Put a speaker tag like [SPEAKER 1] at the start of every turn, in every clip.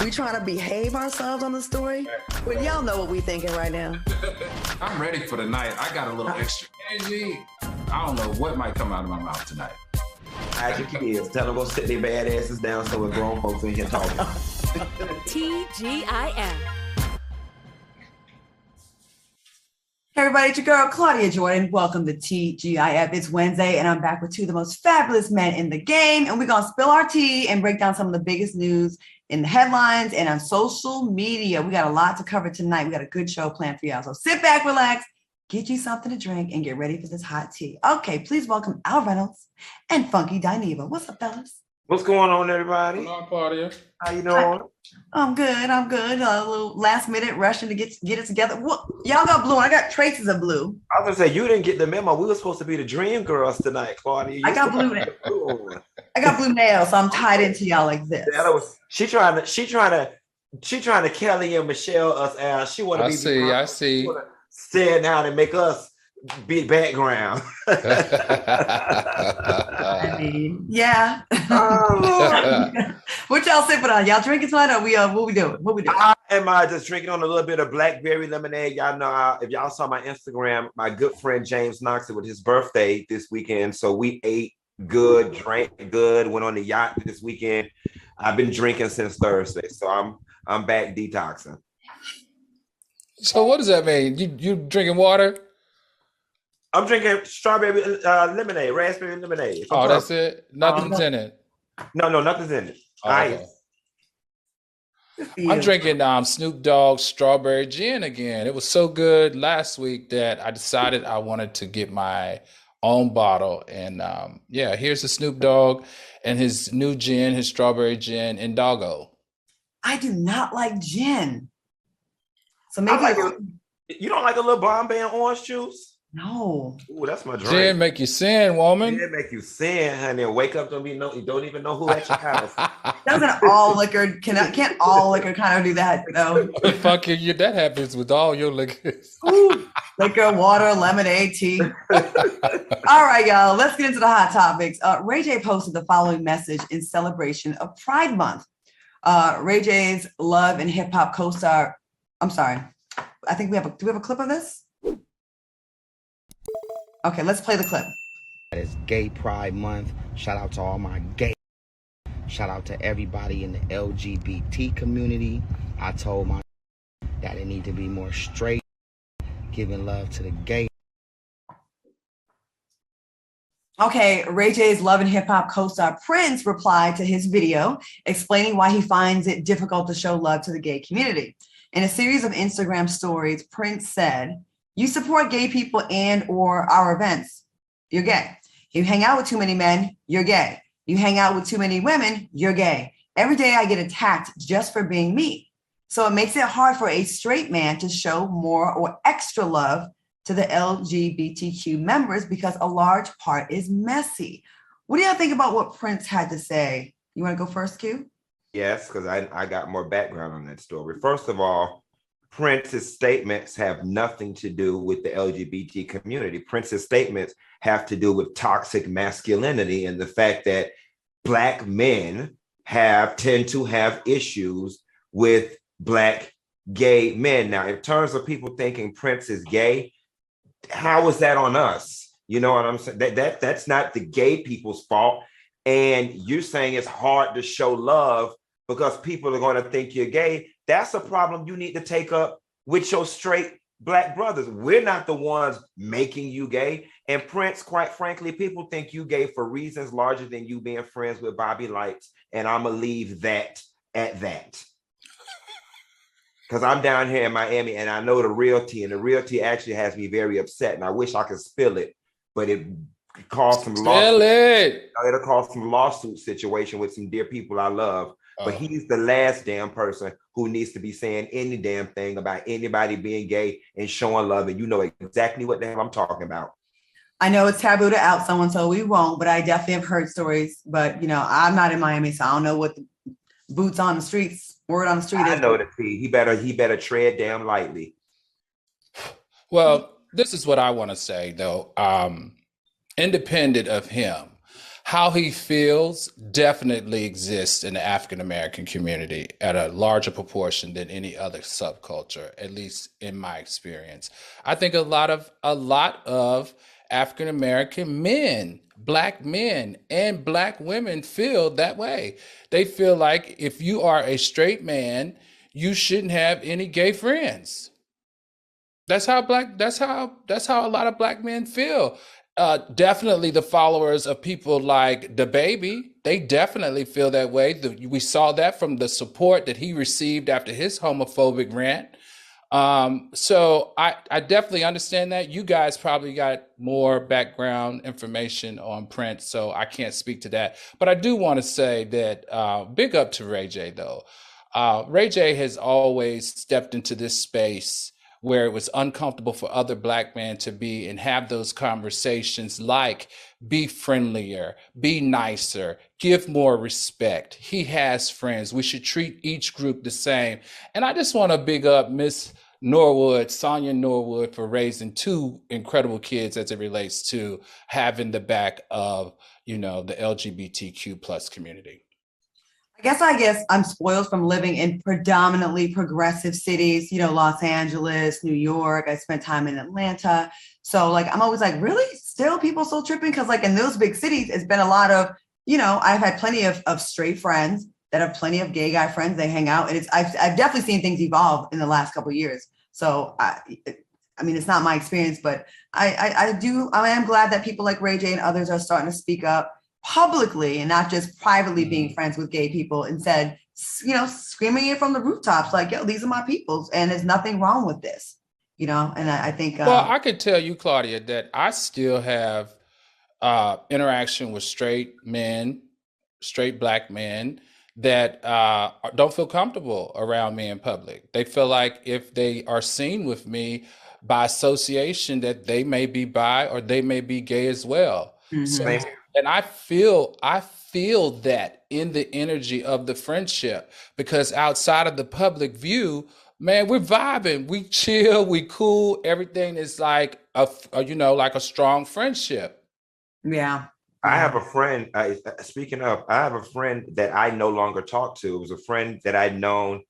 [SPEAKER 1] We trying to behave ourselves on the story? Well, y'all know what we thinking right now.
[SPEAKER 2] I'm ready for the night. I got a little extra energy. I don't know what might come out of my mouth tonight.
[SPEAKER 3] Hide your kids. Tell them go sit their bad asses down so we're grown folks in here talking.
[SPEAKER 4] TGIF.
[SPEAKER 5] Hey everybody, it's your girl Claudia Jordan. Welcome to TGIF. It's Wednesday, and I'm back with two of the most fabulous men in the game, and we're gonna spill our tea and break down some of the biggest news in the headlines and on social media. We got a lot to cover tonight. We got a good show planned for y'all. So sit back, relax, get you something to drink, and get ready for this hot tea. Okay, please welcome Al Reynolds and Funky Dineva. What's up, fellas?
[SPEAKER 3] What's going on, everybody?
[SPEAKER 2] Hello, Claudia.
[SPEAKER 3] How you doing?
[SPEAKER 5] I'm good. A little last minute rushing to get it together. What? Y'all got blue. I got traces of blue.
[SPEAKER 3] I was gonna say you didn't get the memo. We were supposed to be the dream girls tonight, Claudia.
[SPEAKER 5] I got blue. I got blue nails, so I'm tied into y'all like this.
[SPEAKER 3] She trying to Kelly and Michelle us out. She want to be.
[SPEAKER 2] I see.
[SPEAKER 3] Stand down and make us be background.
[SPEAKER 5] I mean, yeah. Oh, what y'all sipping on? Y'all drinking tonight, or what we doing?
[SPEAKER 3] I am just drinking on a little bit of blackberry lemonade. Y'all know if y'all saw my Instagram, my good friend James Knox, it was his birthday this weekend, so we ate good, drank good, went on the yacht this weekend. I've been drinking since Thursday, so I'm back detoxing.
[SPEAKER 2] So what does that mean? You drinking water?
[SPEAKER 3] I'm drinking strawberry lemonade, raspberry lemonade.
[SPEAKER 2] Oh, that's it? Nothing's in it?
[SPEAKER 3] No, nothing's in it.
[SPEAKER 2] Okay. I'm drinking Snoop Dogg strawberry gin again. It was so good last week that I decided I wanted to get my own bottle. And here's the Snoop Dogg and his new gin, his strawberry gin in Doggo.
[SPEAKER 5] I do not like gin. So maybe
[SPEAKER 3] you don't like a little Bombay and orange juice?
[SPEAKER 5] No.
[SPEAKER 3] Ooh, that's my drink.
[SPEAKER 2] Gin make you sin, woman.
[SPEAKER 3] Gin make you sin, honey. Wake up, you don't even know who at your house.
[SPEAKER 5] Doesn't all liquor can't all liquor kind of do that though?
[SPEAKER 2] Fuck you, that happens with all your liquors.
[SPEAKER 5] Ooh, liquor, water, lemonade, tea. All right, y'all. Let's get into the hot topics. Ray J posted the following message in celebration of Pride Month. Ray J's Love and Hip Hop co-star. I'm sorry. I think do we have a clip of this? Okay, let's play the clip.
[SPEAKER 6] It's Gay Pride Month. Shout out to all my gay. Shout out to everybody in the LGBT community. I told my that it need to be more straight, giving love to the gay.
[SPEAKER 5] Okay, Ray J's Love and Hip Hop co-star Prince replied to his video explaining why he finds it difficult to show love to the gay community. In a series of Instagram stories, Prince said, "You support gay people and or our events, you're gay. You hang out with too many men, you're gay. You hang out with too many women, you're gay. Every day I get attacked just for being me. So it makes it hard for a straight man to show more or extra love to the LGBTQ members because a large part is messy." What do y'all think about what Prince had to say? You want to go first, Q?
[SPEAKER 3] Yes, because I got more background on that story. First of all, Prince's statements have nothing to do with the LGBT community. Prince's statements have to do with toxic masculinity and the fact that Black men tend to have issues with Black gay men. Now, in terms of people thinking Prince is gay, how is that on us? You know what I'm saying? That's not the gay people's fault. And you're saying it's hard to show love because people are going to think you're gay. That's a problem you need to take up with your straight Black brothers. We're not the ones making you gay. And Prince, quite frankly, people think you gay for reasons larger than you being friends with Bobby Lights. And I'm going to leave that at that. Because I'm down here in Miami and I know the real tea, and the real tea actually has me very upset. And I wish I could spill it, but it caused some lawsuit. It'll cause some lawsuit situation with some dear people I love. But he's the last damn person who needs to be saying any damn thing about anybody being gay and showing love. And you know exactly what the hell I'm talking about.
[SPEAKER 5] I know it's taboo to out someone, so we won't, but I definitely have heard stories. But, you know, I'm not in Miami, so I don't know what the boots on the streets, word on the street is.
[SPEAKER 3] I know the P. He better tread damn lightly.
[SPEAKER 2] Well, this is what I want to say, though. Independent of him, how he feels definitely exists in the African American community at a larger proportion than any other subculture, at least in my experience. I think a lot of African American men, Black men and Black women feel that way. They feel like if you are a straight man, you shouldn't have any gay friends. That's how a lot of Black men feel. Definitely the followers of people like the baby, they definitely feel that way. We saw that from the support that he received after his homophobic rant. So I definitely understand that. You guys probably got more background information on Prince, so I can't speak to that. But I do want to say that big up to Ray J though. Ray J has always stepped into this space where it was uncomfortable for other Black men to be and have those conversations like be friendlier, be nicer, give more respect. He has friends. We should treat each group the same. And I just want to big up Miss Norwood, Sonia Norwood, for raising two incredible kids as it relates to having the back of, the LGBTQ plus community.
[SPEAKER 5] I guess I'm spoiled from living in predominantly progressive cities, Los Angeles, New York. I spent time in Atlanta. So I'm always like, really? Still people still tripping? Because in those big cities, it's been a lot of, I've had plenty of straight friends that have plenty of gay guy friends. They hang out. And I've definitely seen things evolve in the last couple of years. So it's not my experience, but I am glad that people like Ray J and others are starting to speak up publicly and not just privately being friends with gay people, instead, screaming it from the rooftops, like, yo, these are my peoples and there's nothing wrong with this, and I think.
[SPEAKER 2] Well, I could tell you, Claudia, that I still have interaction with straight Black men that don't feel comfortable around me in public. They feel like if they are seen with me by association that they may be bi or they may be gay as well.
[SPEAKER 5] Mm-hmm.
[SPEAKER 2] So, and I feel that in the energy of the friendship, because outside of the public view, man, we're vibing, we chill, we cool. Everything is like a strong friendship.
[SPEAKER 5] Yeah.
[SPEAKER 3] I have a friend, speaking of, I have a friend that I no longer talk to. It was a friend that I'd known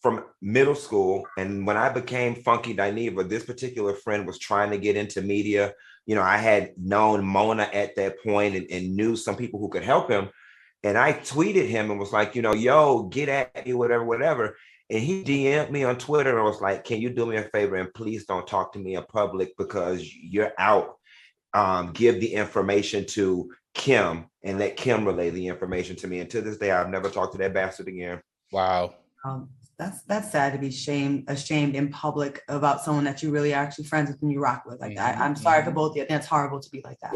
[SPEAKER 3] from middle school. And when I became Funky Dineva, this particular friend was trying to get into media. I had known Mona at that point and knew some people who could help him. And I tweeted him and was like, yo, get at me, whatever. And he DM'd me on Twitter and was like, can you do me a favor and please don't talk to me in public because you're out. Give the information to Kim and let Kim relay the information to me. And to this day, I've never talked to that bastard again.
[SPEAKER 2] Wow.
[SPEAKER 5] That's sad to be ashamed in public about someone that you really are actually friends with and you rock with like that. I'm sorry for both of you. That's horrible to be like that.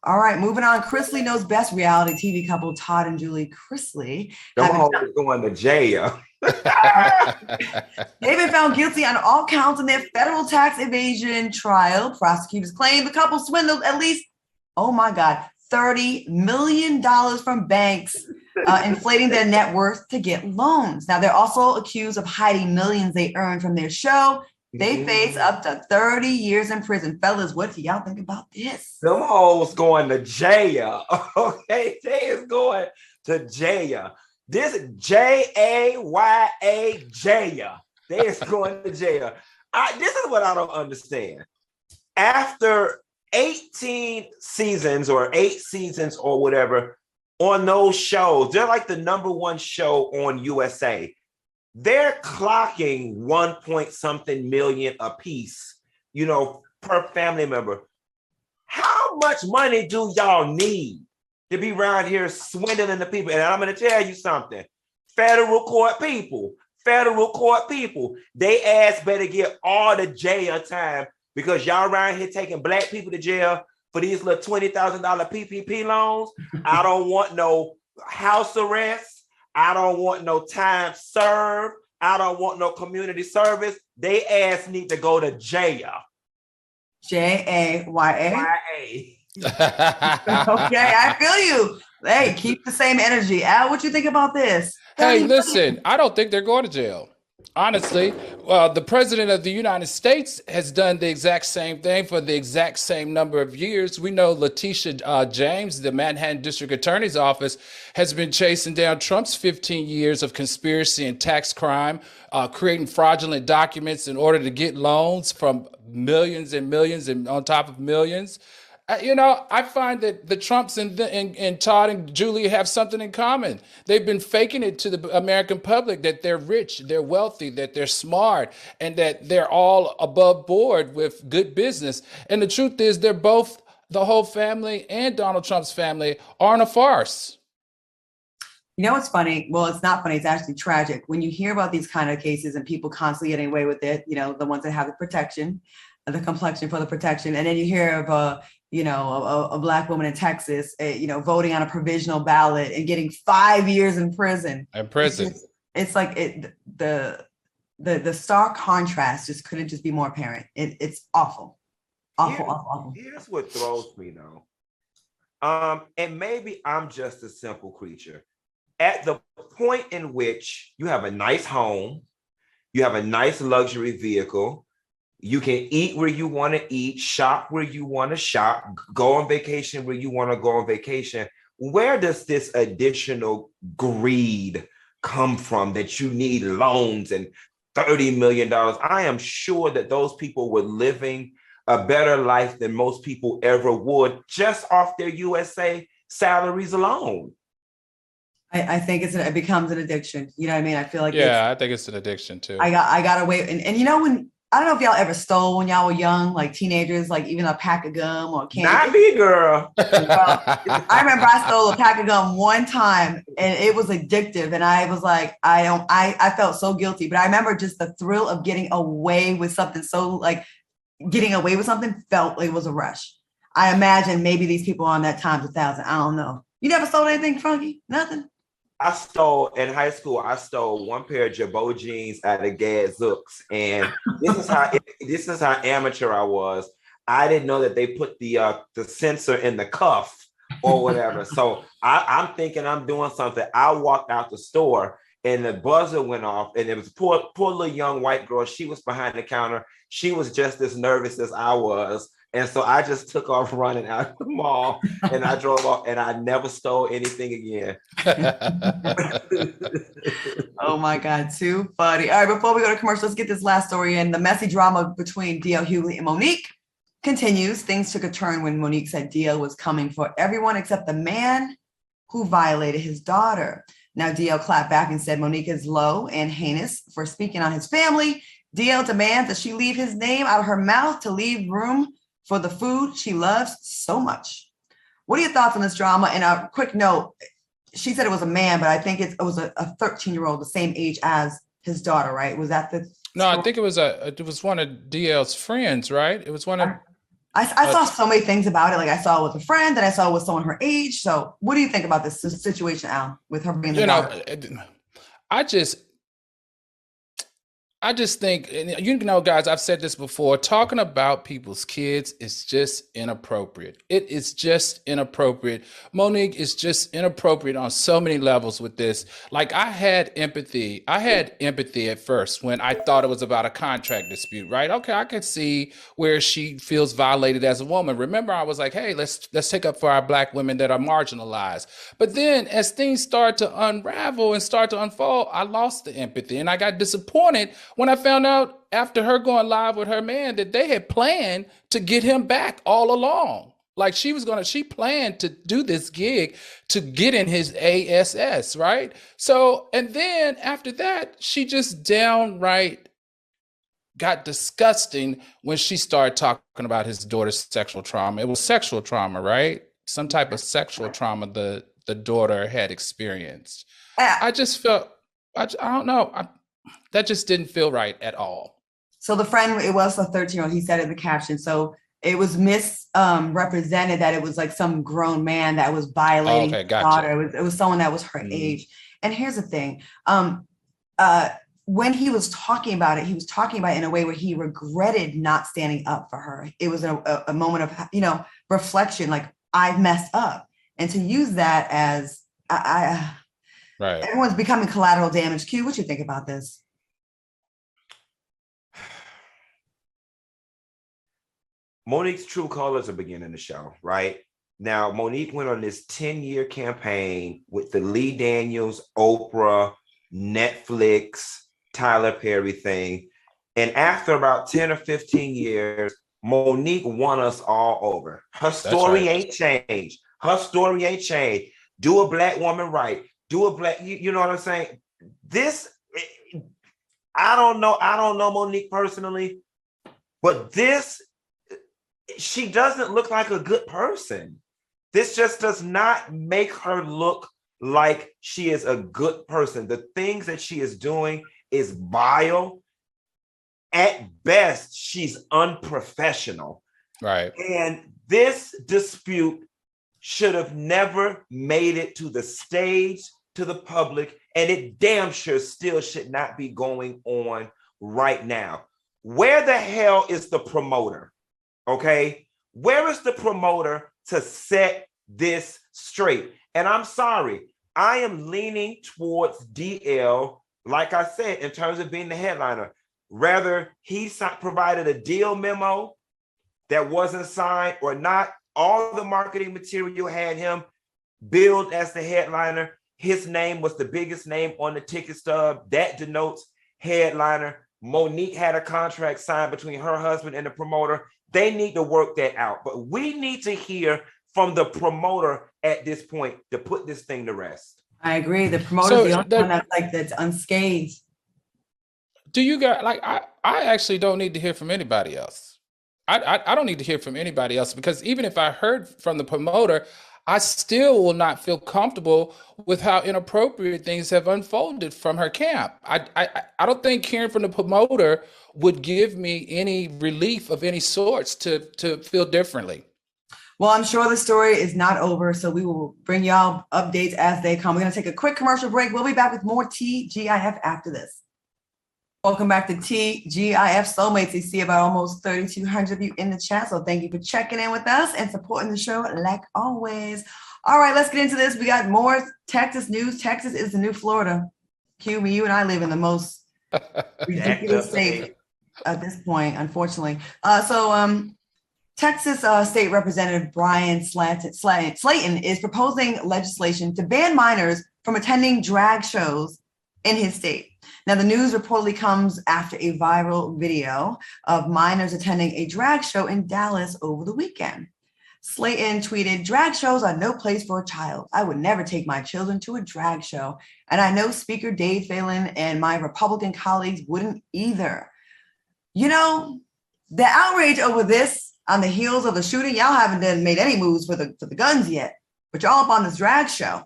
[SPEAKER 5] All right, moving on. Chrisley knows best reality TV couple Todd and Julie Chrisley.
[SPEAKER 3] Going to jail.
[SPEAKER 5] They've been found guilty on all counts in their federal tax evasion trial. Prosecutors claim the couple swindled at least, oh my God, $30 million from banks, inflating their net worth to get loans. Now, they're also accused of hiding millions they earned from their show. They face up to 30 years in prison. Fellas, what do y'all think about this?
[SPEAKER 3] Them hoes going to jail. Okay, they is going to jail. This Jaya jail. They is going to jail. This is what I don't understand. After 18 seasons or 8 seasons or whatever on those shows, they're like the number one show on USA. They're clocking 1 point something million a piece, per family member. How much money do y'all need to be around here swindling the people? And I'm going to tell you something. Federal court people, they ass better get all the jail time because y'all around here taking Black people to jail for these little $20,000 PPP loans. I don't want no house arrest. I don't want no time served. I don't want no community service. They ass need to go to jail.
[SPEAKER 5] Jaya.
[SPEAKER 3] YA.
[SPEAKER 5] Okay, I feel you. Hey, keep the same energy. Al, what you think about this?
[SPEAKER 2] Hey, listen, I don't think they're going to jail. Honestly, the president of the United States has done the exact same thing for the exact same number of years. We know Letitia James, the Manhattan District Attorney's Office, has been chasing down Trump's 15 years of conspiracy and tax crime, creating fraudulent documents in order to get loans from millions and millions and on top of millions. I find that the Trumps and Todd and Julie have something in common. They've been faking it to the American public that they're rich, they're wealthy, that they're smart, and that they're all above board with good business. And the truth is, they're both, the whole family and Donald Trump's family, are in a farce.
[SPEAKER 5] You know what's funny? Well, it's not funny. It's actually tragic. When you hear about these kind of cases and people constantly getting away with it, the ones that have the protection, the complexion for the protection, and then you hear of a Black woman in Texas, voting on a provisional ballot and getting 5 years in prison. It's like the stark contrast just couldn't just be more apparent. It's awful. Awful.
[SPEAKER 3] Here's what throws me though. And maybe I'm just a simple creature. At the point in which you have a nice home, you have a nice luxury vehicle, you can eat where you want to eat, shop where you want to shop, go on vacation where you want to go on vacation. Where does this additional greed come from that you need loans and $30 million? I am sure that those people were living a better life than most people ever would just off their USA salaries alone.
[SPEAKER 5] I think it becomes an addiction. You know what I mean? I feel like
[SPEAKER 2] I think it's an addiction too.
[SPEAKER 5] I got away. And when, I don't know if y'all ever stole when y'all were young, like teenagers, like even a pack of gum or candy.
[SPEAKER 3] Not me, girl.
[SPEAKER 5] I remember I stole a pack of gum one time and it was addictive. And I was like, I felt so guilty, but I remember just the thrill of getting away with something. So like getting away with something felt like it was a rush. I imagine maybe these people are on that times 1,000. I don't know. You never stole anything, Funky? Nothing?
[SPEAKER 3] I stole in high school. I stole one pair of Jabot jeans at a Gadzooks, and this is how amateur I was. I didn't know that they put the sensor in the cuff or whatever. So I'm thinking I'm doing something. I walked out the store, and the buzzer went off, and it was poor little young white girl. She was behind the counter. She was just as nervous as I was. And so I just took off running out of the mall and I drove off and I never stole anything again.
[SPEAKER 5] Oh my God, too funny. All right, before we go to commercial, let's get this last story in. The messy drama between D.L. Hughley and Mo'Nique continues. Things took a turn when Mo'Nique said D.L. was coming for everyone except the man who violated his daughter. Now D.L. clapped back and said Mo'Nique is low and heinous for speaking on his family. D.L. demands that she leave his name out of her mouth to leave room for the food she loves so much. What are your thoughts on this drama? And a quick note, she said it was a man, but I think it was a 13-year-old, the same age as his daughter, right? Was that the
[SPEAKER 2] No, I think it was one of DL's friends, right? It was one of
[SPEAKER 5] I saw so many things about it. Like I saw it with a friend, then I saw it with someone her age. So what do you think about this situation, Al, with her being the daughter?
[SPEAKER 2] I just think, guys, I've said this before, talking about people's kids is just inappropriate. It is just inappropriate. Mo'Nique is just inappropriate on so many levels with this. Like I had empathy at first when I thought it was about a contract dispute, right? Okay, I could see where she feels violated as a woman. Remember, I was like, hey, let's take up for our Black women that are marginalized. But then as things start to unravel and start to unfold, I lost the empathy and I got disappointed when I found out after her going live with her man that they had planned to get him back all along. Like she planned to do this gig to get in his ASS, right? So, and then after that, she just downright got disgusting when she started talking about his daughter's sexual trauma. It was sexual trauma, right? Some type of sexual trauma the daughter had experienced. I just felt, I don't know. That just didn't feel right at all.
[SPEAKER 5] So the friend, it was a 13-year-old, he said in the caption. So it was misrepresented that it was like some grown man that was violating his daughter. It was someone that was her age. And here's the thing. When he was talking about it, in a way where he regretted not standing up for her. It was a moment of, reflection, like I've messed up. And to use that as,
[SPEAKER 2] right.
[SPEAKER 5] Everyone's becoming collateral damage. Q, what you think about this?
[SPEAKER 3] Mo'Nique's true colors are beginning to show, right? Now, Mo'Nique went on this 10-year campaign with the Lee Daniels, Oprah, Netflix, Tyler Perry thing. And after about 10 or 15 years, Mo'Nique won us all over. Her story ain't changed. Her story ain't changed. Do a black woman right. Do a black, you know what I'm saying? This, I don't know Mo'Nique personally, but this, she doesn't look like a good person. This just does not make her look like she is a good person. The things that she is doing is vile. At best, she's unprofessional.
[SPEAKER 2] Right.
[SPEAKER 3] And this dispute should have never made it to the stage, to the public, and it damn sure still should not be going on right now. Where the hell is the promoter? Okay? Where is the promoter to set this straight? And I'm sorry, I am leaning towards DL, like I said, in terms of being the headliner. Rather, he provided a deal memo that wasn't signed or not. All the marketing material had him billed as the headliner. His name was the biggest name on the ticket stub. That denotes headliner. Mo'Nique had a contract signed between her husband and the promoter. They need to work that out. But we need to hear from the promoter at this point to put this thing to rest.
[SPEAKER 5] I agree. The promoter's the only one that's unscathed.
[SPEAKER 2] Do you guys I actually don't need to hear from anybody else. I don't need to hear from anybody else, because even if I heard from the promoter, I still will not feel comfortable with how inappropriate things have unfolded from her camp. I don't think hearing from the promoter would give me any relief of any sorts to feel differently.
[SPEAKER 5] Well, I'm sure the story is not over, so we will bring y'all updates as they come. We're going to take a quick commercial break. We'll be back with more TGIF after this. Welcome back to TGIF Soulmates. We see about almost 3,200 of you in the chat, so thank you for checking in with us and supporting the show like always. All right, let's get into this. We got more Texas news. Texas is the new Florida. Q, you and I live in the most ridiculous state at this point, unfortunately. Texas State Representative Brian Slayton is proposing legislation to ban minors from attending drag shows in his state. Now, the news reportedly comes after a viral video of minors attending a drag show in Dallas over the weekend. Slayton tweeted, "Drag shows are no place for a child. I would never take my children to a drag show. And I know Speaker Dave Phelan and my Republican colleagues wouldn't either." You know, the outrage over this on the heels of the shooting, y'all haven't made any moves for the guns yet, but y'all up on this drag show.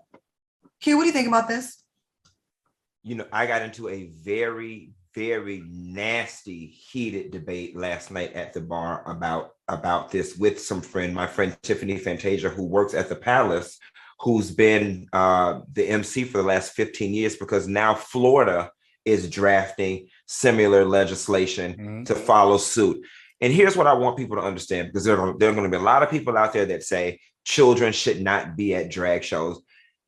[SPEAKER 5] Q, what do you think about this?
[SPEAKER 3] You know, I got into a very, very nasty, heated debate last night at the bar about this with my friend Tiffany Fantasia, who works at the Palace, who's been the MC for the last 15 years, because now Florida is drafting similar legislation to follow suit. And here's what I want people to understand, because there are going to be a lot of people out there that say children should not be at drag shows.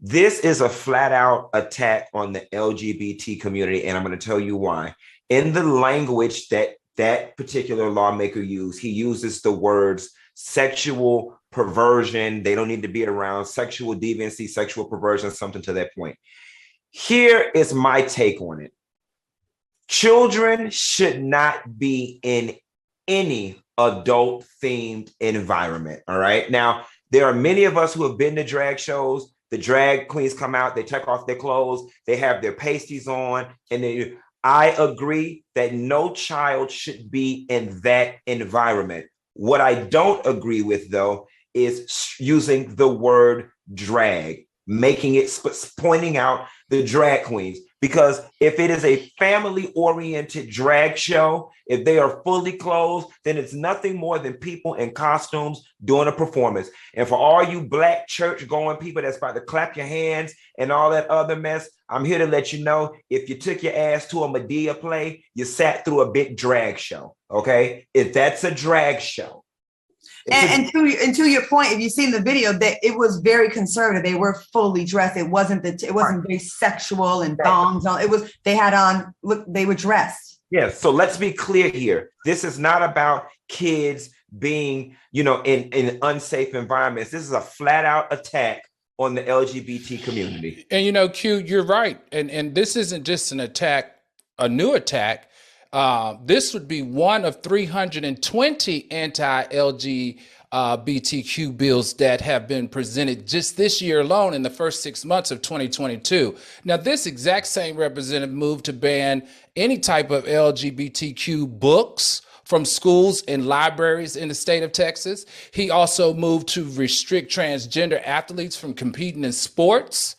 [SPEAKER 3] This is a flat out attack on the LGBT community, and I'm going to tell you why. In the language that particular lawmaker used, he uses the words sexual perversion. They don't need to be around sexual deviancy, sexual perversion, something to that point. Here is my take on it. Children should not be in any adult themed environment. All right. Now, there are many of us who have been to drag shows. The drag queens come out, they take off their clothes, they have their pasties on, and I agree that no child should be in that environment. What I don't agree with, though, is using the word drag, making it, pointing out the drag queens. Because if it is a family-oriented drag show, if they are fully clothed, then it's nothing more than people in costumes doing a performance. And for all you Black church-going people that's about to clap your hands and all that other mess, I'm here to let you know, if you took your ass to a Medea play, you sat through a big drag show, okay? If that's a drag show.
[SPEAKER 5] And to your point, if you've seen the video, that it was very conservative. They were fully dressed. It wasn't very sexual and thongs on. It was, they had on, look, they were dressed.
[SPEAKER 3] Yes. So let's be clear here. This is not about kids being, in unsafe environments. This is a flat out attack on the LGBT community.
[SPEAKER 2] And Q, you're right. And this isn't just an attack, a new attack. This would be one of 320 anti-LGBTQ bills that have been presented just this year alone in the first 6 months of 2022. Now, this exact same representative moved to ban any type of LGBTQ books from schools and libraries in the state of Texas. He also moved to restrict transgender athletes from competing in sports.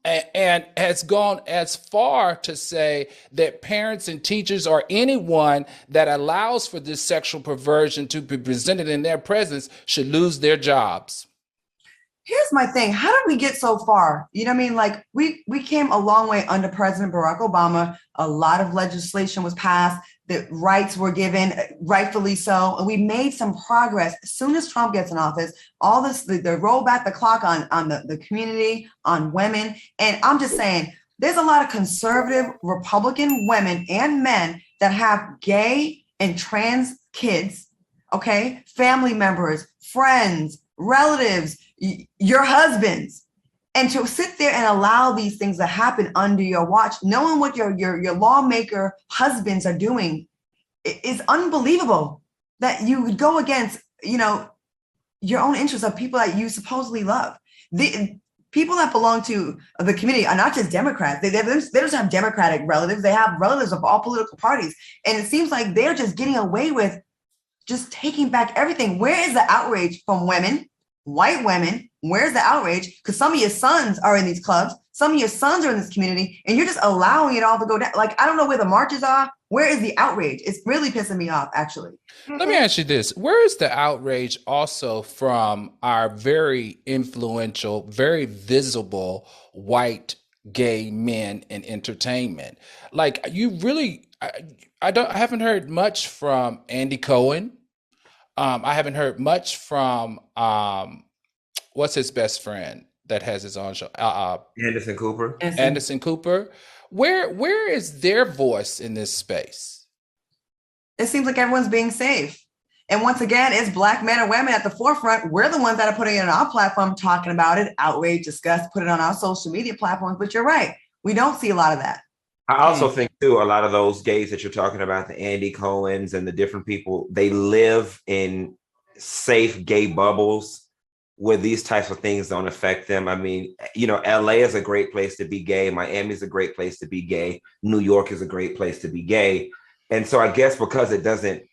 [SPEAKER 2] And has gone as far to say that parents and teachers or anyone that allows for this sexual perversion to be presented in their presence should lose their jobs.
[SPEAKER 5] Here's my thing. How did we get so far? You know what I mean? Like we came a long way under President Barack Obama. A lot of legislation was passed. The rights were given, rightfully so. And we made some progress. As soon as Trump gets in office, all this, they roll back the clock on the community, on women. And I'm just saying, there's a lot of conservative Republican women and men that have gay and trans kids, okay? Family members, friends, relatives, your husbands. And to sit there and allow these things to happen under your watch, knowing what your lawmaker husbands are doing, is unbelievable. That you would go against, your own interests of people that you supposedly love. The people that belong to the community are not just Democrats. They don't have Democratic relatives. They have relatives of all political parties. And it seems like they're just getting away with just taking back everything. Where is the outrage from women, white women? Where's the outrage? Because some of your sons are in these clubs. Some of your sons are in this community, and you're just allowing it all to go down. Like, I don't know where the marches are. Where is the outrage? It's really pissing me off, actually.
[SPEAKER 2] Let me ask you this. Where is the outrage also from our very influential, very visible white gay men in entertainment? Like, you really, I haven't heard much from Andy Cohen. I haven't heard much from, what's his best friend that has his own show?
[SPEAKER 3] Anderson Cooper.
[SPEAKER 2] Anderson Cooper. Where is their voice in this space?
[SPEAKER 5] It seems like everyone's being safe. And once again, it's Black men and women at the forefront. We're the ones that are putting it on our platform, talking about it, outrage, discuss, put it on our social media platforms. But you're right. We don't see a lot of that.
[SPEAKER 3] I also think, too, a lot of those gays that you're talking about, the Andy Cohens and the different people, they live in safe gay bubbles where these types of things don't affect them. I mean, LA is a great place to be gay. Miami is a great place to be gay. New York is a great place to be gay. And so I guess because it doesn't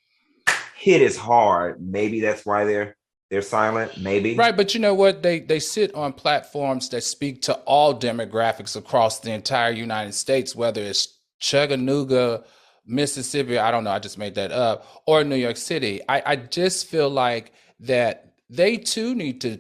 [SPEAKER 3] hit as hard, maybe that's why they're silent, maybe.
[SPEAKER 2] Right, but you know what? They sit on platforms that speak to all demographics across the entire United States, whether it's Chattanooga, Mississippi, I don't know, I just made that up, or New York City. I just feel like that they too need to,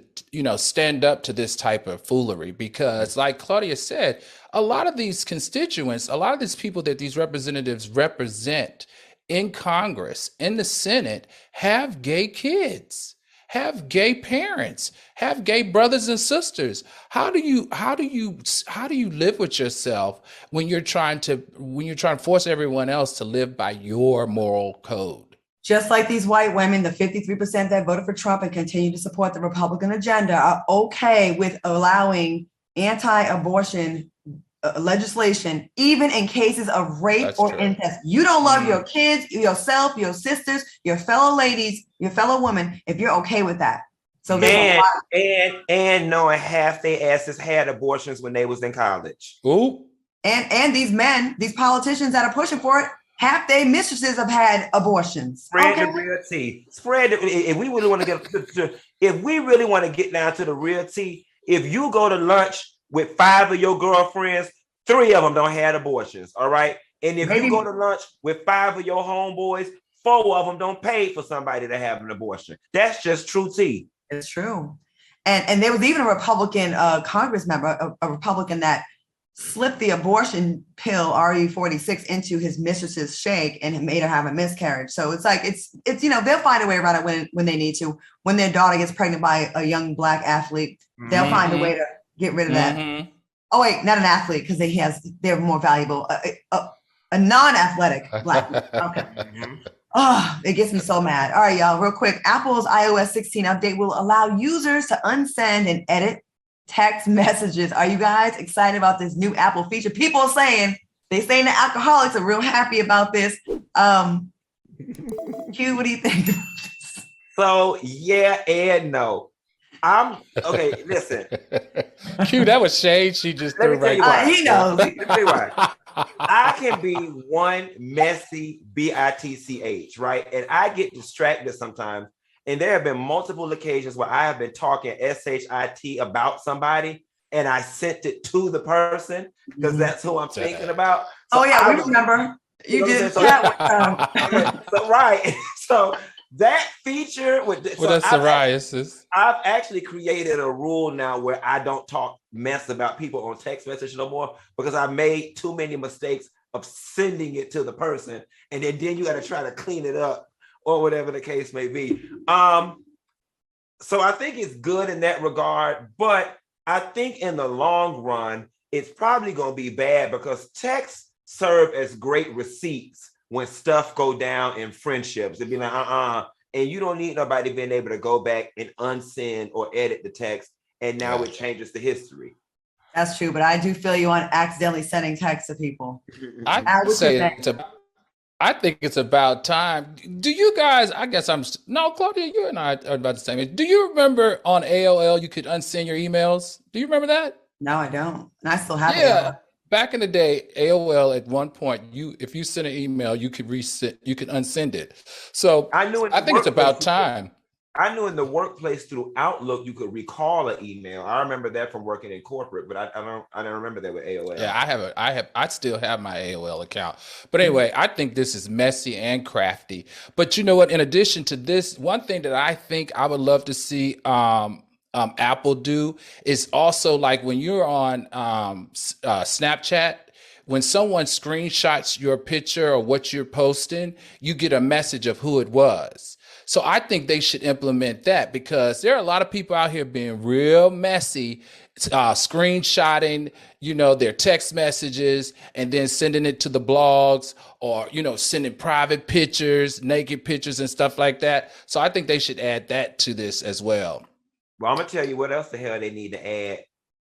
[SPEAKER 2] stand up to this type of foolery, because like Claudia said, a lot of these constituents, a lot of these people that these representatives represent in Congress, in the Senate, have gay kids, have gay parents, have gay brothers and sisters. How do you live with yourself when you're trying to force everyone else to live by your moral code?
[SPEAKER 5] Just like these white women, the 53% that voted for Trump and continue to support the Republican agenda are okay with allowing anti-abortion legislation, even in cases of rape That's or true. Incest. You don't love your kids, yourself, your sisters, your fellow ladies, your fellow women, if you're okay with that. So
[SPEAKER 3] and knowing half their asses had abortions when they was in college.
[SPEAKER 2] Ooh.
[SPEAKER 5] And these men, these politicians that are pushing for it, half their mistresses have had abortions.
[SPEAKER 3] Spread the real tea. If we really want to get down to the real tea, if you go to lunch with 5 of your girlfriends, 3 of them don't have abortions. All right. And if you go to lunch with 5 of your homeboys, 4 of them don't pay for somebody to have an abortion. That's just true tea.
[SPEAKER 5] It's true. And there was even a Republican Congress member, a Republican that slipped the abortion pill RE46 into his mistress's shake and made her have a miscarriage. So it's like, it's they'll find a way around it when they need to. When their daughter gets pregnant by a young Black athlete, they'll find a way to get rid of that. Oh wait, not an athlete, because they're more valuable. A non-athletic Black. Okay. Oh, it gets me so mad. All right, y'all, real quick. Apple's iOS 16 update will allow users to unsend and edit text messages. Are you guys excited about this new Apple feature? People are saying, the alcoholics are real happy about this. Q, what do you think?
[SPEAKER 3] So yeah and no. Okay. Listen,
[SPEAKER 2] Q, that was shade. She just
[SPEAKER 3] let
[SPEAKER 2] threw
[SPEAKER 3] me tell
[SPEAKER 2] right
[SPEAKER 3] you why.
[SPEAKER 5] He knows.
[SPEAKER 3] Let me tell you why. I can be one messy bitch, right? And I get distracted sometimes. And there have been multiple occasions where I have been talking shit about somebody, and I sent it to the person because that's who I'm thinking about. So
[SPEAKER 5] we remember. You did that.
[SPEAKER 3] So right. So that feature
[SPEAKER 2] that's psoriasis.
[SPEAKER 3] I've actually created a rule now where I don't talk mess about people on text message no more because I made too many mistakes of sending it to the person, and then you got to try to clean it up or whatever the case may be. So I think it's good in that regard, but I think in the long run, it's probably going to be bad because texts serve as great receipts when stuff go down in friendships. It'd be like, and you don't need nobody being able to go back and unsend or edit the text, and now it changes the history.
[SPEAKER 5] That's true, but I do feel you on accidentally sending texts to people.
[SPEAKER 2] I think it's about time. Do you guys, Claudia, you and I are about the same age. Do you remember on AOL you could unsend your emails? Do you remember that?
[SPEAKER 5] No, I don't. And I still have it.
[SPEAKER 2] Yeah. Back in the day, AOL at one point, if you sent an email, you could unsend it. So I think it's about time.
[SPEAKER 3] I knew in the workplace through Outlook you could recall an email. I remember that from working in corporate, but I don't remember that with AOL.
[SPEAKER 2] Yeah, I still have my AOL account. But anyway, I think this is messy and crafty. But you know what? In addition to this, one thing that I think I would love to see Apple do is also like when you're on Snapchat, when someone screenshots your picture or what you're posting, you get a message of who it was. So I think they should implement that because there are a lot of people out here being real messy, screenshotting, their text messages and then sending it to the blogs or, sending private pictures, naked pictures and stuff like that. So I think they should add that to this as well.
[SPEAKER 3] Well, I'm going to tell you what else the hell they need to add.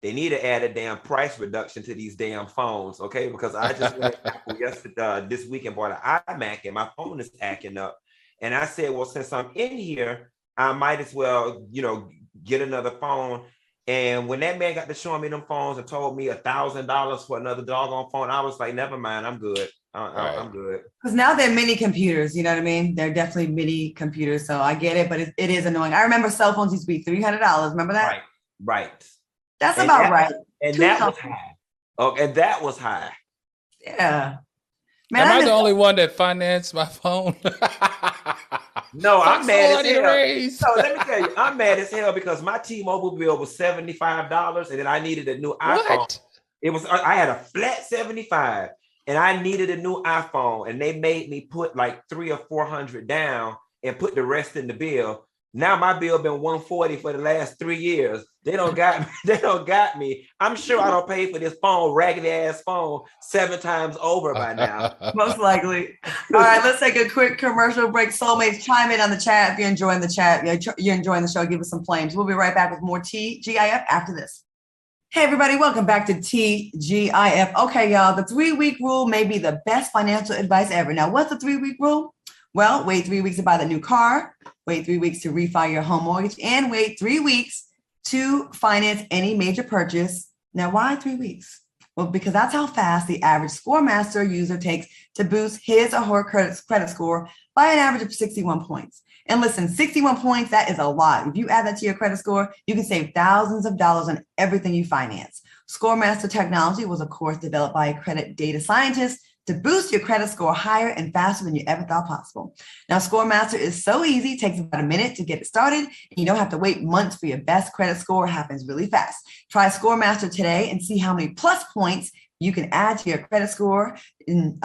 [SPEAKER 3] They need to add a damn price reduction to these damn phones, okay? Because I just went yesterday, this week and bought an iMac and my phone is acting up. And I said, well, since I'm in here, I might as well, get another phone. And when that man got to showing me them phones and told me $1,000 for another doggone phone, I was like, never mind, I'm good. I'm good.
[SPEAKER 5] Because now they're mini computers, you know what I mean? They're definitely mini computers. So I get it, but it is annoying. I remember cell phones used to be $300. Remember that?
[SPEAKER 3] Right.
[SPEAKER 5] That's about right.
[SPEAKER 3] And that was high. Oh, and that was high.
[SPEAKER 5] Yeah.
[SPEAKER 2] Man, Am I the only one that financed my phone?
[SPEAKER 3] No, I'm mad as hell. So let me tell you, I'm mad as hell because my T-Mobile bill was $75 and then I needed a new iPhone. I had a flat 75 and I needed a new iPhone and they made me put like $300 or $400 down and put the rest in the bill. Now my bill been $140 for the last 3 years. They don't got me. I'm sure I don't pay for this phone, raggedy ass phone, 7 times over by now.
[SPEAKER 5] Most likely. All right, let's take a quick commercial break. Soulmates, chime in on the chat if you're enjoying the chat. You're enjoying the show. Give us some flames. We'll be right back with more TGIF after this. Hey, everybody, welcome back to TGIF. Okay, y'all, the 3-week rule may be the best financial advice ever. Now, what's the 3-week rule? Well, wait 3 weeks to buy the new car, wait 3 weeks to refi your home mortgage, and wait 3 weeks to finance any major purchase. Now, why 3 weeks? Well, because that's how fast the average ScoreMaster user takes to boost his or her credit score by an average of 61 points. And listen, 61 points, that is a lot. If you add that to your credit score, you can save thousands of dollars on everything you finance. ScoreMaster technology was, of course, developed by a credit data scientist to boost your credit score higher and faster than you ever thought possible. Now, ScoreMaster is so easy. It takes about a minute to get it started, and you don't have to wait months for your best credit score. It happens really fast. Try ScoreMaster today and see how many plus points you can add to your credit score and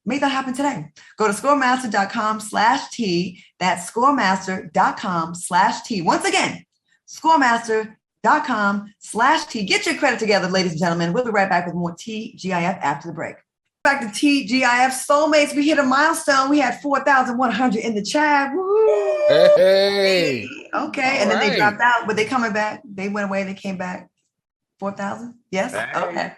[SPEAKER 5] make that happen today. Go to ScoreMaster.com/T. That's ScoreMaster.com/T. Once again, ScoreMaster.com/T. Get your credit together, ladies and gentlemen. We'll be right back with more TGIF after the break. Back to TGIF Soulmates. We hit a milestone. We had 4,100 in the chat. Woo!
[SPEAKER 2] Hey.
[SPEAKER 5] Okay. And then they dropped out, but they coming back. They went away. They came back. 4,000? Yes.
[SPEAKER 3] Hey.
[SPEAKER 5] Okay.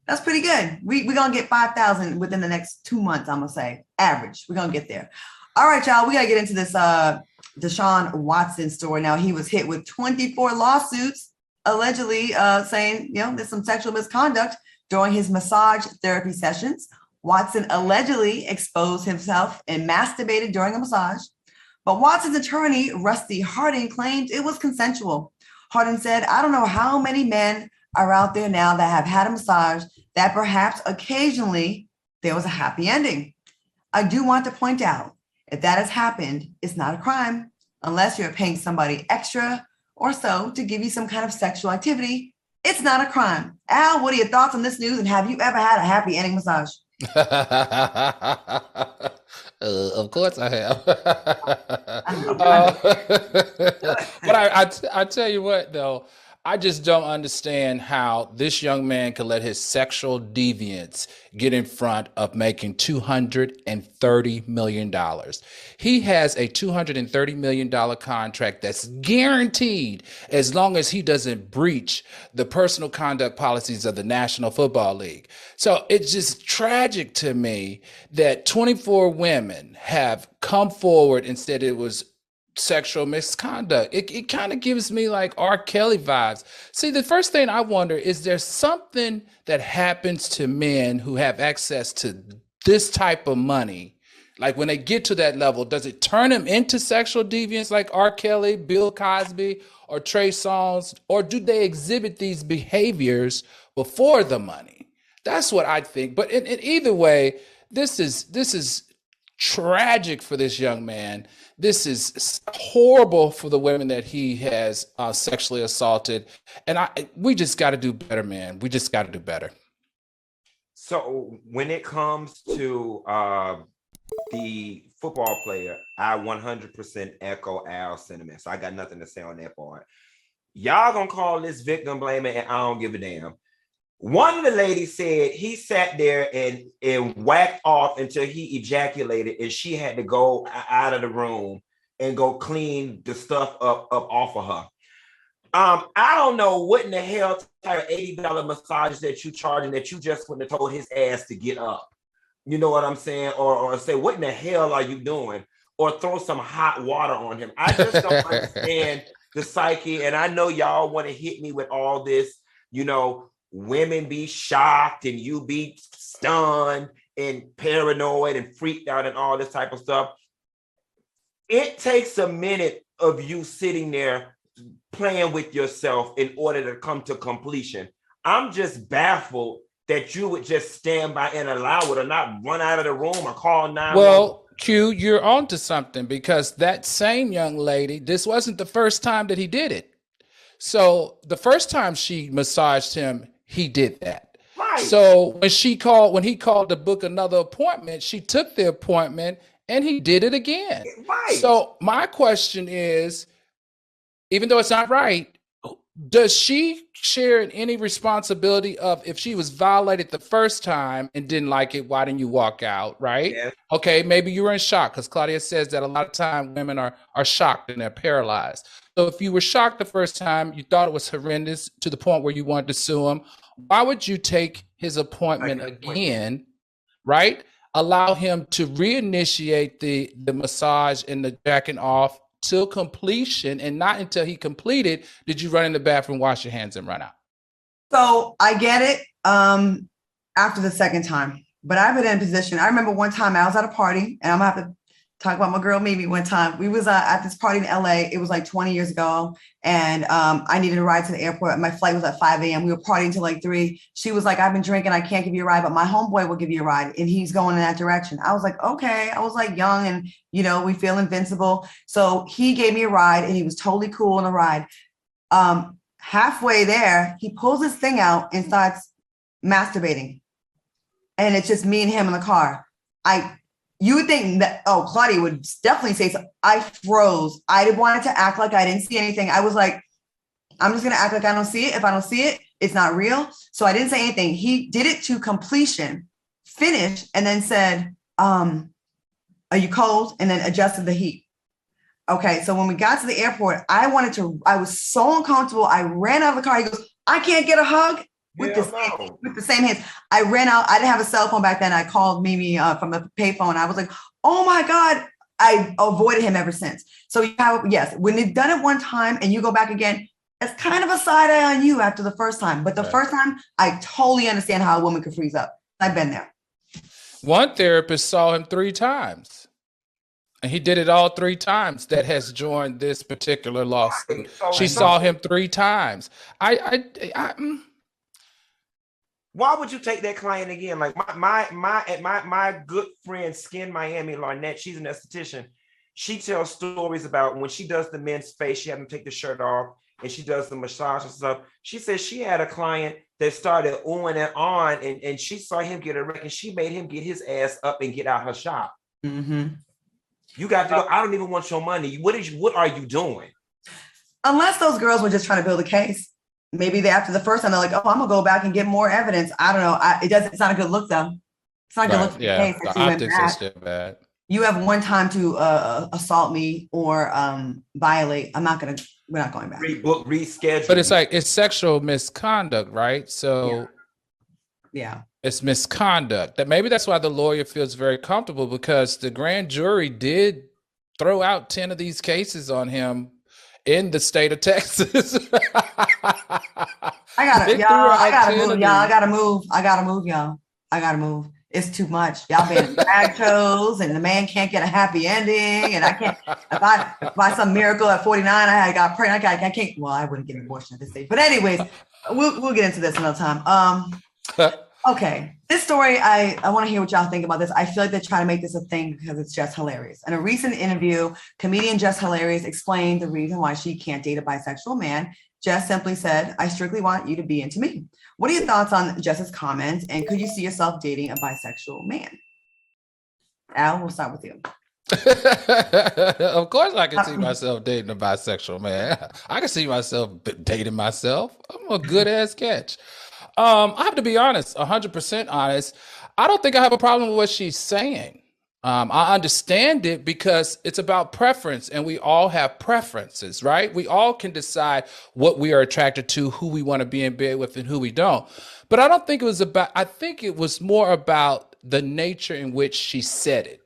[SPEAKER 5] That's pretty good. We're going to get 5,000 within the next 2 months, I'm going to say. Average. We're going to get there. All right, y'all. We got to get into this Deshaun Watson story. Now, he was hit with 24 lawsuits, allegedly saying, there's some sexual misconduct during his massage therapy sessions. Watson allegedly exposed himself and masturbated during a massage. But Watson's attorney, Rusty Harding, claimed it was consensual. Harding said, I don't know how many men are out there now that have had a massage that perhaps occasionally there was a happy ending. I do want to point out, if that has happened, it's not a crime unless you're paying somebody extra or so to give you some kind of sexual activity. It's not a crime. Al, what are your thoughts on this news? And have you ever had a happy ending massage?
[SPEAKER 2] Of course I have. But I tell you what, though, I just don't understand how this young man could let his sexual deviance get in front of making $230 million. He has a $230 million contract that's guaranteed as long as he doesn't breach the personal conduct policies of the National Football League. So it's just tragic to me that 24 women have come forward and said it was sexual misconduct. It kind of gives me like R. Kelly vibes. See, the first thing I wonder is there something that happens to men who have access to this type of money? Like when they get to that level, does it turn them into sexual deviants like R. Kelly, Bill Cosby, or Trey Songz? Or do they exhibit these behaviors before the money? That's what I think. But in either way, this is tragic for this young man. This is horrible for the women that he has sexually assaulted. And we just got to do better, man. We just got to do better.
[SPEAKER 3] So when it comes to the football player, I 100% echo Al's sentiments. I got nothing to say on that part. Y'all gonna call this victim blaming, and I don't give a damn. One of the ladies said he sat there and whacked off until he ejaculated, and she had to go out of the room and go clean the stuff up off of her. I don't know what in the hell type of $80 massage that you charging that you just wouldn't have told his ass to get up. You know what I'm saying? Or say, what in the hell are you doing? Or throw some hot water on him. I just don't understand the psyche. And I know y'all want to hit me with all this, women be shocked and you be stunned and paranoid and freaked out and all this type of stuff. It takes a minute of you sitting there playing with yourself in order to come to completion. I'm just baffled that you would just stand by and allow it or not run out of the room or call 911.
[SPEAKER 2] Well, Q, you're onto something because that same young lady, this wasn't the first time that he did it. So the first time she massaged him, he did that.
[SPEAKER 3] Right.
[SPEAKER 2] So when he called to book another appointment, she took the appointment and he did it again.
[SPEAKER 3] Right.
[SPEAKER 2] So my question is, even though it's not right, does she share in any responsibility of if she was violated the first time and didn't like it, why didn't you walk out, right? Yeah. Okay, maybe you were in shock because Claudia says that a lot of times women are shocked and they're paralyzed. So if you were shocked the first time, you thought it was horrendous to the point where you wanted to sue him, why would you take his appointment again, right? Allow him to reinitiate the massage and the jacking off till completion, and not until he completed did you run in the bathroom, wash your hands, and run out.
[SPEAKER 5] So I get it after the second time, but I've been in a position. I remember one time I was at a party, and I'm gonna have to talk about my girl Mimi. One time we was at this party in LA. It was like 20 years ago, and I needed a ride to the airport. My flight was at 5 a.m. We were partying till like 3. She was like, I've been drinking, I can't give you a ride, but my homeboy will give you a ride, and he's going in that direction. I was like, okay. I was like young, and we feel invincible. So he gave me a ride, and he was totally cool on the ride. Halfway there, he pulls his thing out and starts masturbating, and it's just me and him in the car. You would think that, Claudia would definitely say so. I froze. I wanted to act like I didn't see anything. I was like, I'm just going to act like I don't see it. If I don't see it, it's not real. So I didn't say anything. He did it to completion, finished and then said, are you cold? And then adjusted the heat. Okay, so when we got to the airport, I was so uncomfortable. I ran out of the car. He goes, I can't get a hug with the same hands. I ran out. I didn't have a cell phone back then. I called Mimi from the payphone. I was like, oh my God. I avoided him ever since. So yes, when you've done it one time and you go back again, it's kind of a side eye on you after the first time. But the first time, I totally understand how a woman could freeze up. I've been there.
[SPEAKER 2] One therapist saw him 3 times. And he did it all 3 times that has joined this particular lawsuit. She saw him 3 times.
[SPEAKER 3] Why would you take that client again? Like my good friend Skin Miami Larnett, she's an esthetician. She tells stories about when she does the men's face, she had them take the shirt off and she does the massage and stuff. She says she had a client that started oohing and on and she saw him get a wreck and she made him get his ass up and get out her shop.
[SPEAKER 5] Mm-hmm.
[SPEAKER 3] You got to go. I don't even want your money. What are you doing?
[SPEAKER 5] Unless those girls were just trying to build a case. Maybe after the first time, they're like, oh, I'm going to go back and get more evidence. I don't know. It's not a good look, though. It's not a good look for the case.
[SPEAKER 2] The optics are still bad.
[SPEAKER 5] You have one time to assault me or violate. We're not going back.
[SPEAKER 3] Reschedule.
[SPEAKER 2] But it's sexual misconduct, right? So
[SPEAKER 5] yeah.
[SPEAKER 2] It's misconduct. Maybe that's why the lawyer feels very comfortable, because the grand jury did throw out 10 of these cases on him in the state of Texas.
[SPEAKER 5] I gotta move. It's too much. Y'all been drag shows and the man can't get a happy ending. And I can't, if by some miracle at 49, I got pregnant. I can't, well, I wouldn't get an abortion at this stage. But anyways, we'll get into this another time. Okay, this story, I want to hear what y'all think about this. I feel like they're trying to make this a thing because it's just hilarious. In a recent interview, comedian Jess Hilarious explained the reason why she can't date a bisexual man. Jess simply said, I strictly want you to be into me. What are your thoughts on Jess's comments? And could you see yourself dating a bisexual man? Al, we'll start with you.
[SPEAKER 2] Of course I can see myself dating a bisexual man. I can see myself dating myself. I'm a good ass catch. I have to be honest, 100% honest. I don't think I have a problem with what she's saying. I understand it because it's about preference, and we all have preferences, right? We all can decide what we are attracted to, who we want to be in bed with, and who we don't. But I don't think it was about, I think it was more about the nature in which she said it.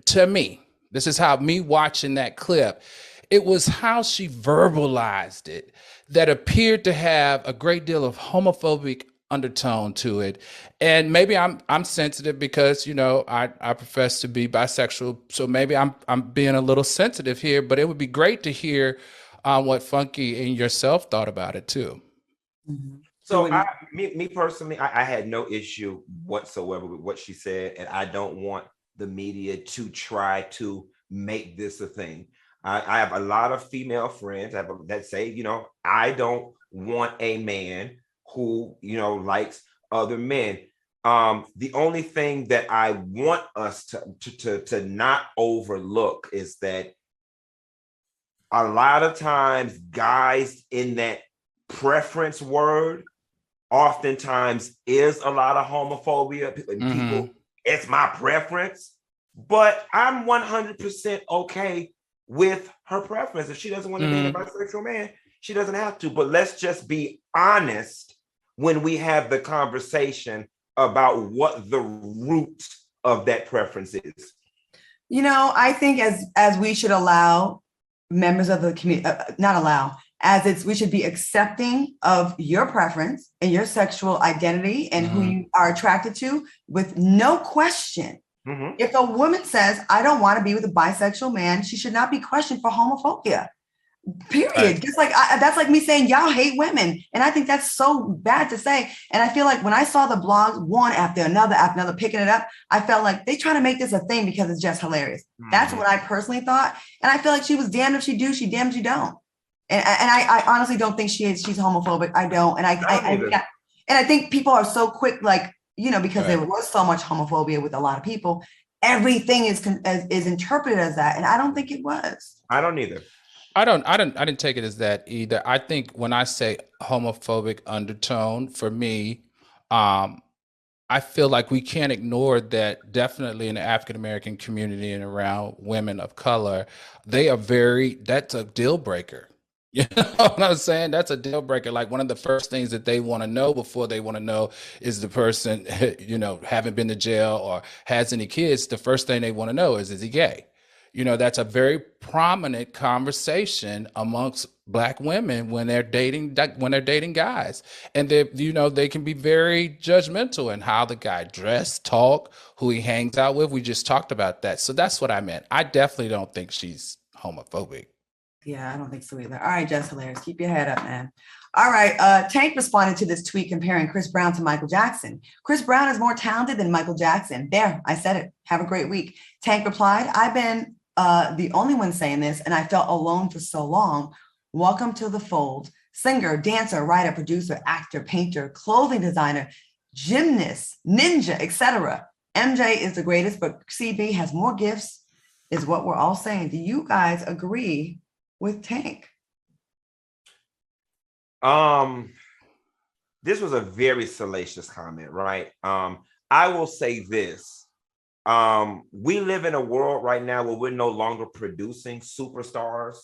[SPEAKER 2] To me, this is how me watching that clip, it was how she verbalized it that appeared to have a great deal of homophobic undertone to it. And maybe I'm sensitive because, you know, I profess to be bisexual. So maybe I'm being a little sensitive here, but it would be great to hear what Funky and yourself thought about it too.
[SPEAKER 5] Mm-hmm.
[SPEAKER 3] So me personally, I had no issue whatsoever with what she said. And I don't want the media to try to make this a thing. I have a lot of female friends that say, you know, I don't want a man who, you know, likes other men. The only thing that I want us to not overlook is that a lot of times guys in that preference word oftentimes is a lot of homophobia. People, it's my preference, but I'm 100% okay with her preference. If she doesn't want to date a bisexual man, she doesn't have to. But let's just be honest when we have the conversation about what the root of that preference is.
[SPEAKER 5] You know, I think as we should allow members of the community, not allow, we should be accepting of your preference and your sexual identity and who you are attracted to with no question. Mm-hmm. If a woman says, I don't want to be with a bisexual man, she should not be questioned for homophobia. Period. Right. Just like that's like me saying y'all hate women. And I think that's so bad to say. And I feel like when I saw the blogs, one after another, picking it up, I felt like they trying to make this a thing because it's just hilarious. Mm-hmm. That's what I personally thought. And I feel like she was damned if she do, she damned if she don't. And I honestly don't think she's homophobic. I don't. And I think people are so quick, like, you know, because there was so much homophobia with a lot of people, everything is interpreted as that. And I don't think it was.
[SPEAKER 3] I don't either.
[SPEAKER 2] I didn't take it as that either. I think when I say homophobic undertone, for me, I feel like we can't ignore that definitely in the African American community and around women of color, that's a deal breaker. You know what I'm saying? That's a deal breaker. Like one of the first things that they want to know before they want to know is the person, haven't been to jail or has any kids. The first thing they want to know is he gay? That's a very prominent conversation amongst Black women when they're dating guys, and they can be very judgmental in how the guy dress, talk, who he hangs out with. We just talked about that, so that's what I meant. I definitely don't think she's homophobic.
[SPEAKER 5] Yeah, I don't think so either. All right, Just Hilarious, keep your head up, man. All right, Tank responded to this tweet comparing Chris Brown to Michael Jackson. Chris Brown is more talented than Michael Jackson. There, I said it. Have a great week. Tank replied, I've been the only one saying this, and I felt alone for so long. Welcome to the fold. Singer, dancer, writer, producer, actor, painter, clothing designer, gymnast, ninja, etc. MJ is the greatest, but CB has more gifts, is what we're all saying. Do you guys agree with Tank?
[SPEAKER 3] This was a very salacious comment, right? I will say this. We live in a world right now where we're no longer producing superstars.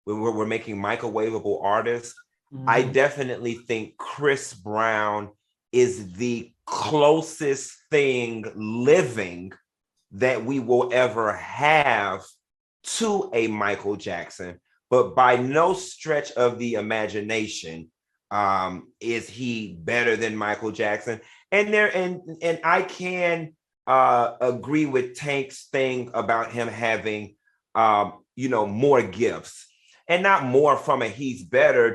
[SPEAKER 3] We're making microwavable artists. Mm-hmm. I definitely think Chris Brown is the closest thing living that we will ever have to a Michael Jackson, but by no stretch of the imagination is he better than Michael Jackson. And I can agree with Tank's thing about him having more gifts, and not more from a he's better,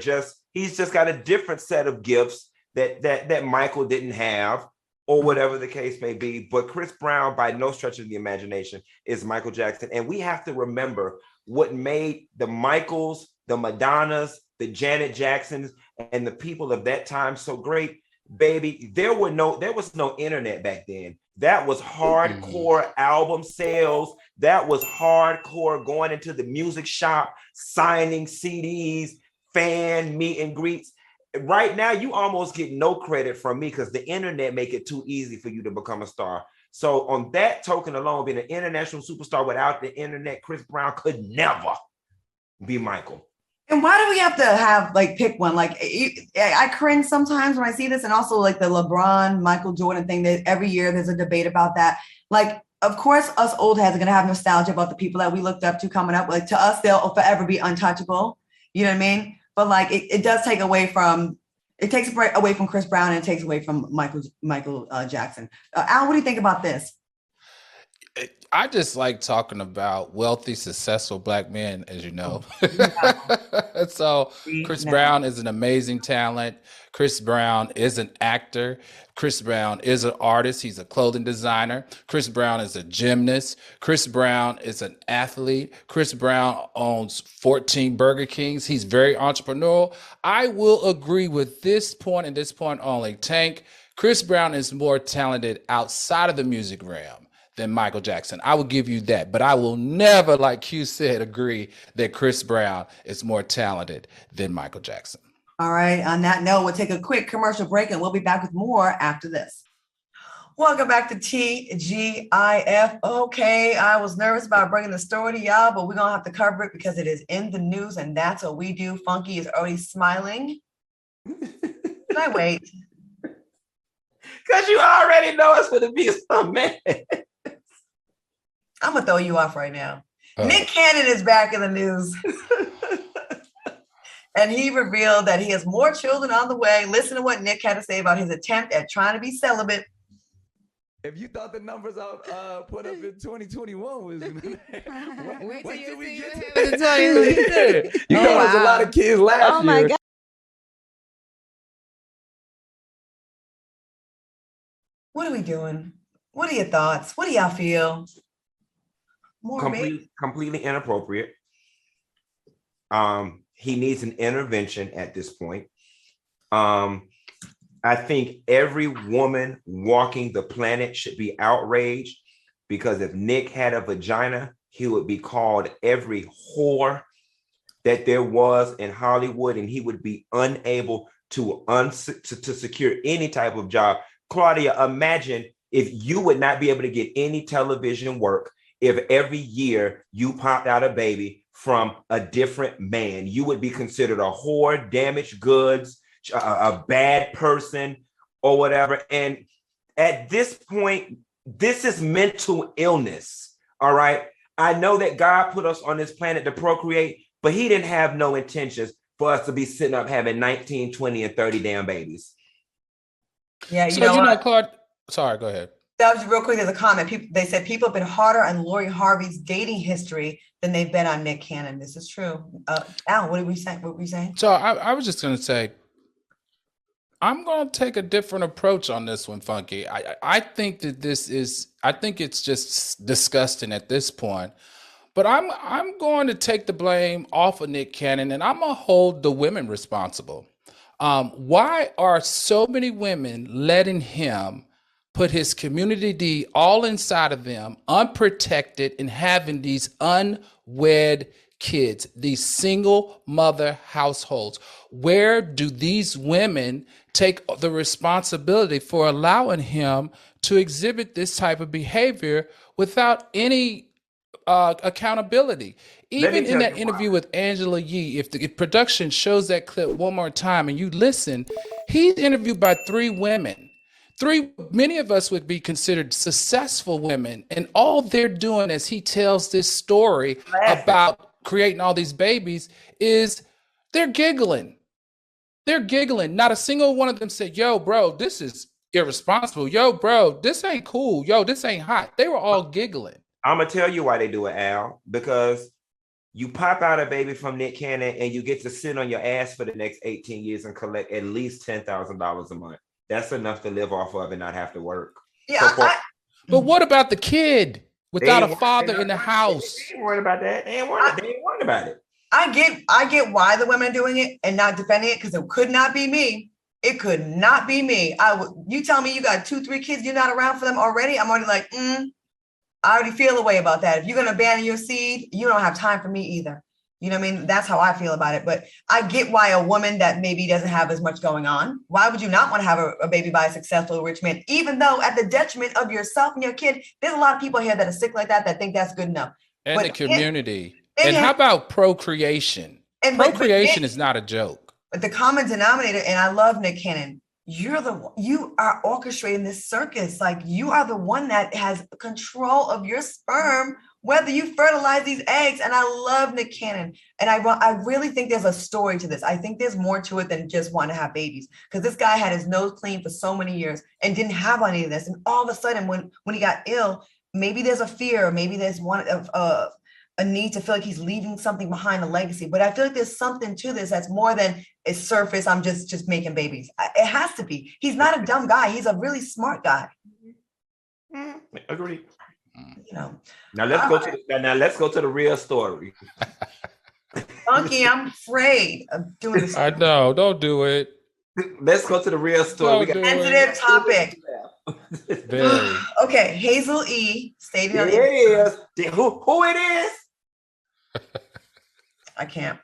[SPEAKER 3] he's just got a different set of gifts that Michael didn't have, or whatever the case may be. But Chris Brown, by no stretch of the imagination, is Michael Jackson. And we have to remember what made the Michaels, the Madonnas, the Janet Jacksons, and the people of that time so great. Baby, there was no internet back then. That was hardcore album sales. That was hardcore going into the music shop, signing CDs, fan meet and greets. Right now, you almost get no credit from me because the internet make it too easy for you to become a star. So on that token alone, being an international superstar without the internet, Chris Brown could never be Michael.
[SPEAKER 5] And why do we have to pick one? I cringe sometimes when I see this, and also like the LeBron, Michael Jordan thing, that every year there's a debate about that. Like, of course, us old heads are going to have nostalgia about the people that we looked up to coming up. Like, to us, they'll forever be untouchable. You know what I mean? But like, it does take away from, it takes away from Chris Brown, and it takes away from Michael Jackson. Al, what do you think about this?
[SPEAKER 2] I just like talking about wealthy, successful Black men, as you know. So Chris Brown is an amazing talent. Chris Brown is an actor. Chris Brown is an artist. He's a clothing designer. Chris Brown is a gymnast. Chris Brown is an athlete. Chris Brown owns 14 Burger Kings. He's very entrepreneurial. I will agree with this point and this point only. Tank, Chris Brown is more talented outside of the music realm than Michael Jackson. I will give you that, but I will never, like Q said, agree that Chris Brown is more talented than Michael Jackson.
[SPEAKER 5] All right. On that note, we'll take a quick commercial break and we'll be back with more after this. Welcome back to TGIF. Okay, I was nervous about bringing the story to y'all, but we're going to have to cover it because it is in the news, and that's what we do. Funky is already smiling. Can I wait?
[SPEAKER 3] Because you already know it's going to be some man.
[SPEAKER 5] I'm going to throw you off right now. Nick Cannon is back in the news. And he revealed that he has more children on the way. Listen to what Nick had to say about his attempt at trying to be celibate.
[SPEAKER 4] If you thought the numbers I put up in 2021 was...
[SPEAKER 7] Wait till we get to
[SPEAKER 4] it. You know, there's a lot of kids last year.
[SPEAKER 7] Oh, my God.
[SPEAKER 5] What are we doing? What are your thoughts? What do y'all feel?
[SPEAKER 3] Completely inappropriate. He needs an intervention at this point. I think every woman walking the planet should be outraged, because if Nick had a vagina, he would be called every whore that there was in Hollywood, and he would be unable to secure any type of job. Claudia, imagine if you would not be able to get any television work if every year you popped out a baby from a different man. You would be considered a whore, damaged goods, a bad person, or whatever. And at this point, this is mental illness. All right. I know that God put us on this planet to procreate, but he didn't have no intentions for us to be sitting up having 19, 20, and 30 damn babies.
[SPEAKER 5] Yeah,
[SPEAKER 2] Claude, sorry, go ahead.
[SPEAKER 5] That was real quick. There's a comment. They said people have been harder on Lori Harvey's dating history than they've been on Nick Cannon. This is true. Al, what did we say? What were we saying?
[SPEAKER 2] So I was just going to say, I'm going to take a different approach on this one, Funky. I think that I think it's just disgusting at this point. But I'm going to take the blame off of Nick Cannon, and I'm going to hold the women responsible. Why are so many women letting him put his community D all inside of them, unprotected, and having these unwed kids, these single mother households? Where do these women take the responsibility for allowing him to exhibit this type of behavior without any accountability? Even in that interview with Angela Yee, if production shows that clip one more time and you listen, he's interviewed by 3 women. Many of us would be considered successful women, and all they're doing as he tells this story about creating all these babies is they're giggling. They're giggling. Not a single one of them said, yo, bro, this is irresponsible. Yo, bro, this ain't cool. Yo, this ain't hot. They were all giggling. I'm
[SPEAKER 3] going to tell you why they do it, Al, because you pop out a baby from Nick Cannon and you get to sit on your ass for the next 18 years and collect at least $10,000 a month. That's enough to live off of and not have to work.
[SPEAKER 5] Yeah,
[SPEAKER 2] but what about the kid without a father in the house?
[SPEAKER 3] They ain't worried about that. They ain't worried about it.
[SPEAKER 5] I get why the women are doing it and not defending it, because it could not be me. It could not be me. You tell me you got 2, 3 kids, you're not around for them already. I'm already like, I already feel a way about that. If you're going to abandon your seed, you don't have time for me either. You know what I mean? That's how I feel about it. But I get why a woman that maybe doesn't have as much going on, why would you not want to have a baby by a successful rich man, even though at the detriment of yourself and your kid? There's a lot of people here that are sick like that think that's good enough.
[SPEAKER 2] And the community. And how about procreation? Procreation is not a joke.
[SPEAKER 5] But the common denominator, and I love Nick Cannon, you are orchestrating this circus. Like, you are the one that has control of your sperm, whether you fertilize these eggs. And I love Nick Cannon. And I really think there's a story to this. I think there's more to it than just want to have babies, because this guy had his nose clean for so many years and didn't have any of this. And all of a sudden, when he got ill, maybe there's a fear, maybe there's one of a need to feel like he's leaving something behind, a legacy. But I feel like there's something to this that's more than a surface. I'm just making babies. It has to be. He's not a dumb guy. He's a really smart guy.
[SPEAKER 3] Agreed.
[SPEAKER 5] You know.
[SPEAKER 3] Now let's go to the real story.
[SPEAKER 5] Funky, I'm afraid of doing this.
[SPEAKER 2] I know. Don't do it.
[SPEAKER 3] Let's go to the real story. We got
[SPEAKER 5] sensitive topic.
[SPEAKER 2] Very.
[SPEAKER 5] Okay, Hazel E stated on
[SPEAKER 3] it is. Who it is?
[SPEAKER 5] I can't.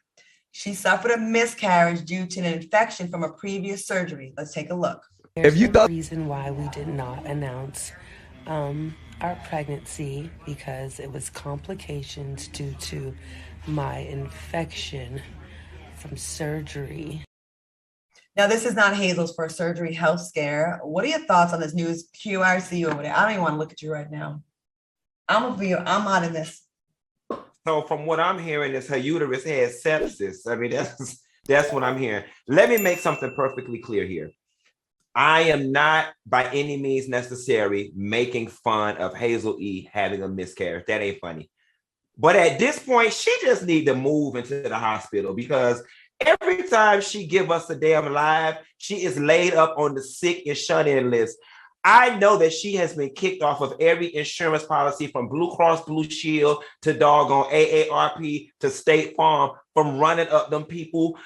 [SPEAKER 5] She suffered a miscarriage due to an infection from a previous surgery. Let's take a look.
[SPEAKER 8] There's no reason why we did not announce our pregnancy, because it was complications due to my infection from surgery.
[SPEAKER 5] Now, this is not Hazel's first surgery health scare. What are your thoughts on this news? QRC over there. I don't even want to look at you right now. I'm out of this.
[SPEAKER 3] So from what I'm hearing is her uterus has sepsis. I mean, that's what I'm hearing. Let me make something perfectly clear here. I am not by any means necessary making fun of Hazel E having a miscarriage. That ain't funny. But at this point, she just need to move into the hospital, because every time she give us a damn live, she is laid up on the sick and shut-in list. I know that she has been kicked off of every insurance policy, from Blue Cross Blue Shield to doggone AARP to State Farm, from running up them people.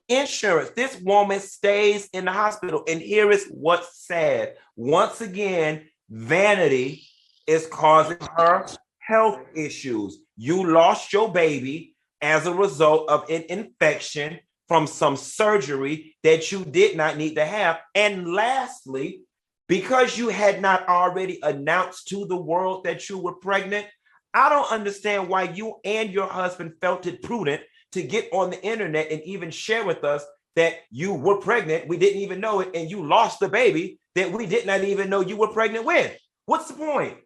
[SPEAKER 3] Insurance. This woman stays in the hospital. And here is what's sad. Once again, vanity is causing her health issues. You lost your baby as a result of an infection from some surgery that you did not need to have. And lastly, because you had not already announced to the world that you were pregnant. I don't understand why you and your husband felt it prudent to get on the internet and even share with us that you were pregnant. We didn't even know it, and you lost the baby that we did not even know you were pregnant with. What's the point?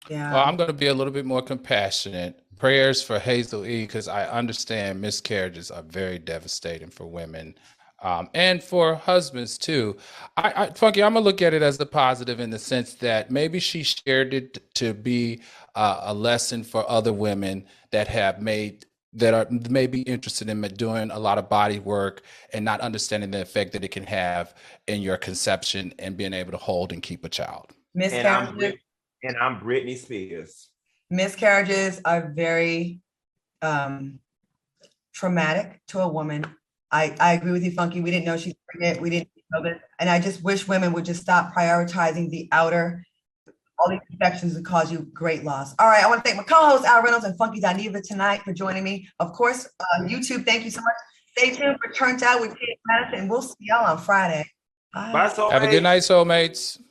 [SPEAKER 5] Yeah.
[SPEAKER 2] Well, I'm going to be a little bit more compassionate. Prayers for Hazel E, because I understand miscarriages are very devastating for women. And for husbands too. Funky, I'm gonna look at it as a positive in the sense that maybe she shared it to be a lesson for other women that are maybe interested in doing a lot of body work and not understanding the effect that it can have in your conception and being able to hold and keep a child.
[SPEAKER 5] Miscarriages.
[SPEAKER 3] And I'm Britney Spears.
[SPEAKER 5] Miscarriages are very traumatic to a woman. I agree with you, Funky. We didn't know she's pregnant. We didn't know this. And I just wish women would just stop prioritizing the outer, all these infections that cause you great loss. All right, I want to thank my co-hosts, Al Reynolds and Funky Dineva tonight for joining me. Of course, YouTube, thank you so much. Stay tuned for Turned Out with Kate Madison, and we'll see y'all on Friday. Bye.
[SPEAKER 3] Bye, soulmates.
[SPEAKER 2] Have a good night, soulmates.